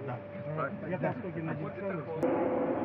Да. Я в Востоке на дистанции.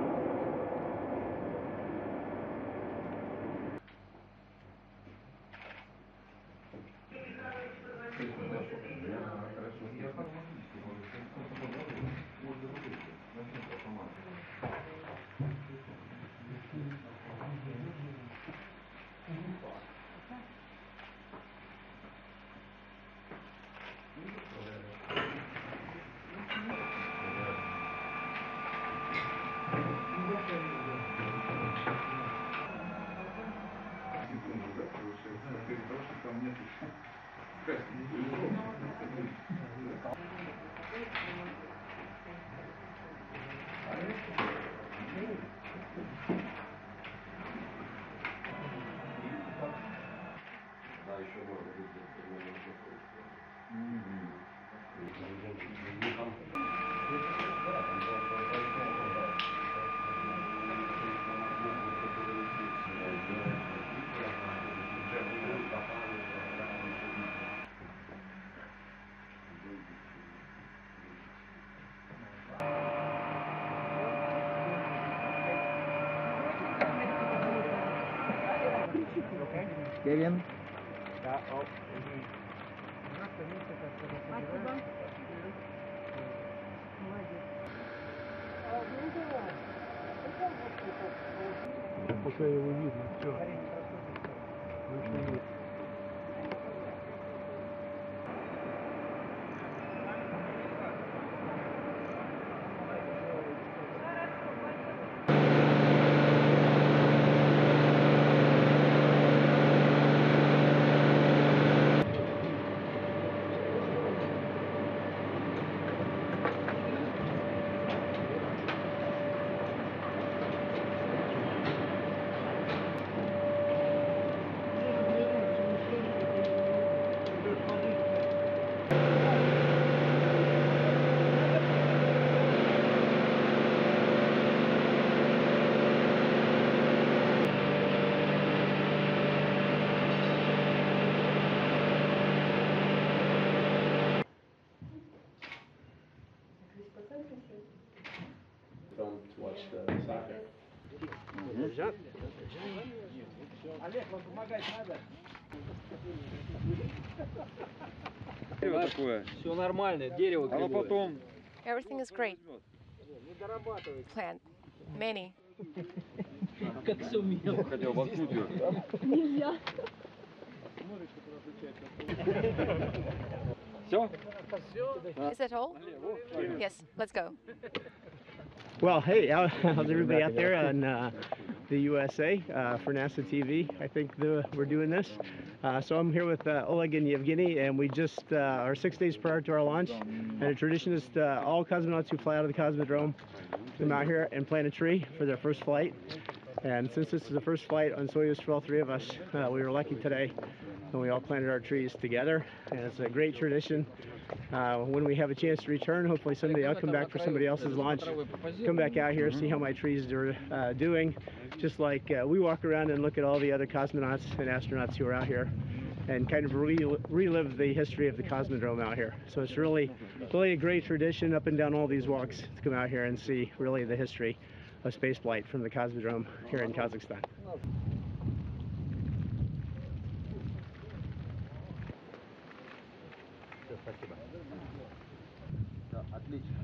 Kevin. Пока его видно, все. To watch the soccer. Олег, вам помогать надо? Дерево такое. Все нормально, дерево Оно кривое. потом... Everything is great. Plant. Many. Как сумел. Хотел воткнуть ее. Нельзя. Все? Is that all? Yes, let's go. Well, hey, how's everybody out there on the USA for NASA TV? I think we're doing this. So I'm here with Oleg and Evgeny, and we just are 6 days prior to our launch. And the tradition is all cosmonauts who fly out of the Cosmodrome come out here and plant a tree for their first flight. And since this is the first flight on Soyuz for all three of us, we were lucky today, and we all planted our trees together. And it's a great tradition. When we have a chance to return, hopefully someday I'll come back for somebody else's launch, come back out here, see how my trees are doing, just like we walk around and look at all the other cosmonauts and astronauts who are out here and kind of relive the history of the Cosmodrome out here. So it's really a great tradition up and down all these walks to come out here and see really the history of spaceflight from the Cosmodrome here in Kazakhstan. Спасибо. Да, отлично.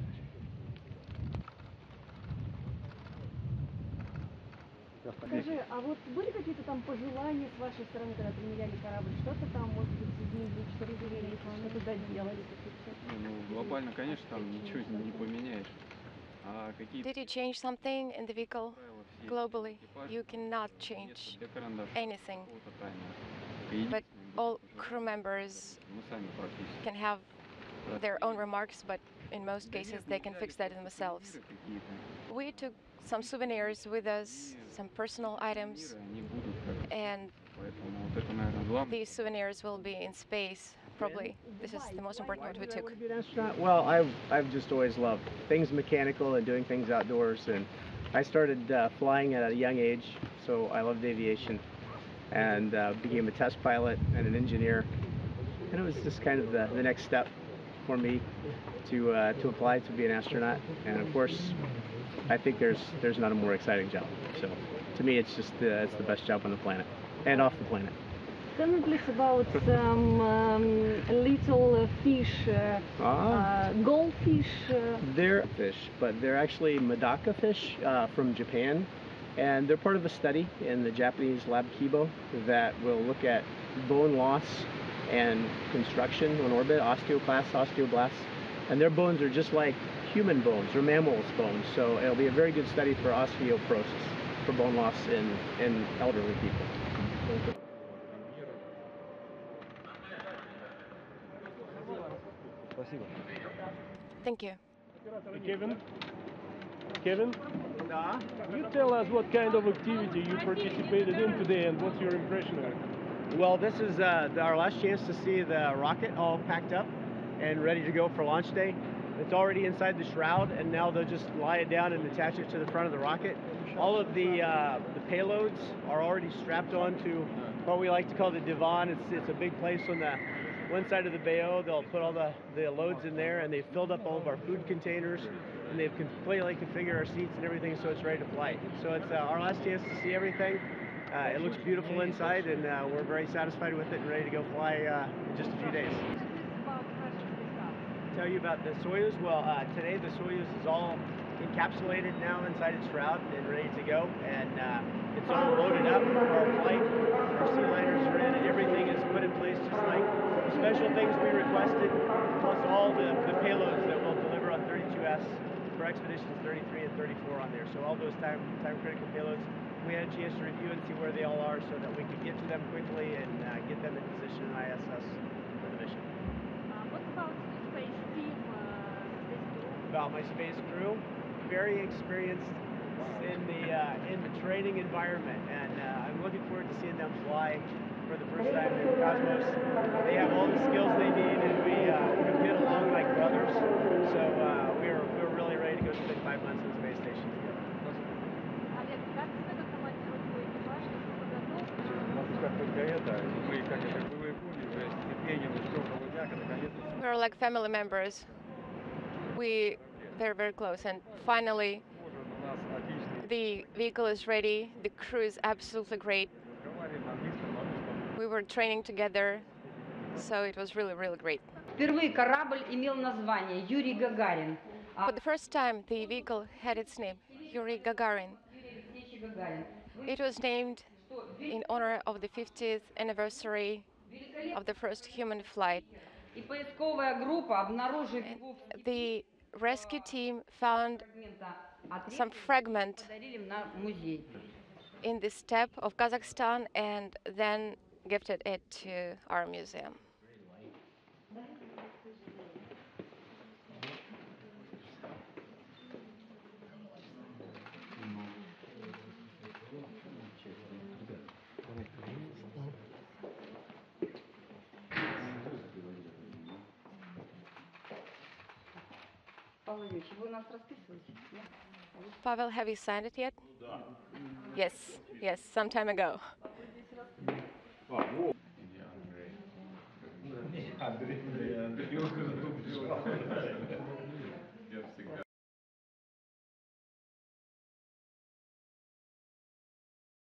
Скажи, а вот были какие-то там пожелания с вашей стороны, когда применяли корабль? Что-то там, может быть, изменили, что-то доделали? Ну, глобально, конечно, там ничего не поменяешь. А какие... Did you change something in the vehicle globally? You cannot change anything. But all crew members can have their own remarks, but in most cases they can fix that themselves. We took some souvenirs with us, some personal items, and these souvenirs will be in space. Probably this is the most important one we took. Well, I've just always loved things mechanical and doing things outdoors, and I started flying at a young age, so I loved aviation, and became a test pilot and an engineer, and it was just kind of the next step for me to apply to be an astronaut. And of course, I think there's not a more exciting job. So to me, it's just it's the best job on the planet and off the planet. Tell me please about some little fish, goldfish. They're fish, but they're actually Medaka fish from Japan, and they're part of a study in the Japanese lab Kibo that will look at bone loss and construction on orbit, osteoclasts, osteoblasts, and their bones are just like human bones or mammals' bones. So it'll be a very good study for osteoporosis, for bone loss in elderly people. Thank you. Kevin, you tell us what kind of activity you participated in today and what's your impression of it? Well, this is our last chance to see the rocket all packed up and ready to go for launch day. It's already inside the shroud, and now they'll just lie it down and attach it to the front of the rocket. All of the payloads are already strapped onto what we like to call the divan. It's a big place on the one side of the BAO. They'll put all the loads in there, and they've filled up all of our food containers, and they've completely configured our seats and everything so it's ready to fly. So it's our last chance to see everything. It looks beautiful inside, and we're very satisfied with it and ready to go fly in just a few days. Tell you about the Soyuz. Well, today the Soyuz is all encapsulated now inside its shroud and ready to go, and it's all loaded up for our flight. Our sea liners are in, and everything is put in place just like the special things we requested, plus all the payloads that we'll deliver on 32S for expeditions 33 and 34 on there. So all those time critical payloads, we had a chance to review and see where they all are so that we could get to them quickly and get them in position in ISS for the mission. What about the space team? About my space crew, very experienced in the training environment, and I'm looking forward to seeing them fly for the first time in the cosmos. They have all the skills they need, and we get along like brothers. So we're really ready to go spend 5 months in the space station together. Олег, как тебе командировать свой экипаж? Могу сказать только это. Мы, как боевые пули, уже с терпением ждем того дня, когда наконец-то We're like family members. We they're very close, and finally у нас отличный the vehicle is ready. The crew is absolutely great. разговариваем на английском, на русском. We were training together, so it was really, really great. Впервые корабль имел название Юрий Гагарин. For the first time, the vehicle had its name, Yuri Gagarin. Юрий Алексеевич Гагарин. It was named in honor of the 50th anniversary of the first human flight. И поисковая группа, обнаружив And the rescue team found some fragment подарили на музей. in the steppe of Kazakhstan and then gifted it to our museum. Павел Юрьевич, вы у нас расписываете? Pavel, have you signed it yet? Yes, some time ago.